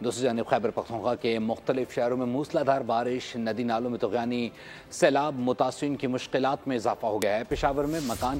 دوسری جانب خیبر پختونخوا کے مختلف شہروں میں موسلادھار بارش، ندی نالوں میں طغیانی سیلاب متاثرین کی مشکلات میں اضافہ ہو گیا ہے۔ پشاور میں مکان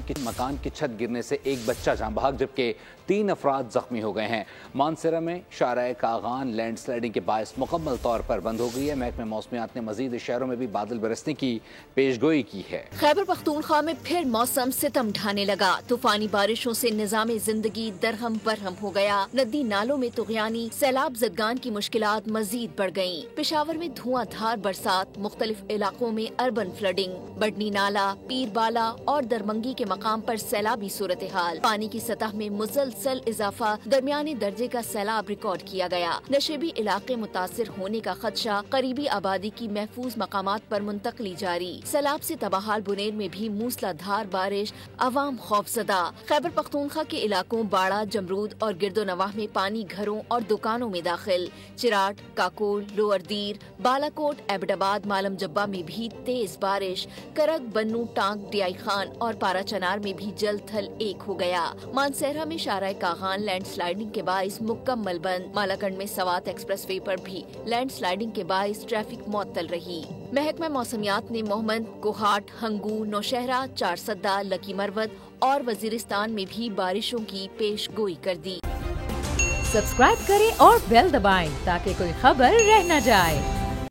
کی چھت گرنے سے ایک بچہ جان بحق جبکہ 3 افراد زخمی ہو گئے ہیں۔ مانسہرہ میں شارع کاغان لینڈ سلائڈنگ کے باعث مکمل طور پر بند ہو گئی ہے۔ محکمہ موسمیات نے مزید شہروں میں بھی بادل برسنے کی پیشگوئی کی ہے۔ خیبر پختونخوا میں پھر موسم ستم ڈھانے لگا۔ طوفانی بارشوں سے نظام زندگی درہم برہم ہو گیا۔ ندی نالوں میں طغیانی سیلاب زدگان کی مشکلات مزید بڑھ گئیں۔ پشاور میں دھواں دھار برسات، مختلف علاقوں میں اربن فلڈنگ، بڑنی نالہ، پیر بالا اور درمنگی کے مقام پر سیلابی صورتحال۔ پانی کی سطح میں مسلسل اضافہ، درمیانے درجے کا سیلاب ریکارڈ کیا گیا۔ نشیبی علاقے متاثر ہونے کا خدشہ، قریبی آبادی کی محفوظ مقامات پر منتقلی جاری۔ سیلاب سے تباہال بنیر میں بھی موسلادھار بارش، عوام خوفزدہ۔ خیبر پختونخوا کے علاقوں باڑہ، جمرود اور گرد و نواح میں پانی گھروں اور دکانوں میں داخل۔ چراٹ، کاکول، لوور دیر، بالاکوٹ، ایبٹ آباد، مالم جبہ میں بھی تیز بارش۔ کرک، بنو، ٹانک، ڈیائی خان اور پارا چنار میں بھی جل تھل ایک ہو گیا۔ مانسہرہ میں شارع کاغان لینڈ سلائڈنگ کے باعث مکمل بند۔ مالاکنڈ میں سوات ایکسپریس وے پر بھی لینڈ سلائڈنگ کے باعث ٹریفک معطل رہی۔ محکمہ موسمیات نے موہمند، کوہاٹ، ہنگو، نوشہرہ، چارسدہ، لکی مروت اور وزیرستان میں بھی بارشوں کی پیش گوئی کر دی۔ سبسکرائب کریں اور بیل دبائیں تاکہ کوئی خبر رہ نہ جائے۔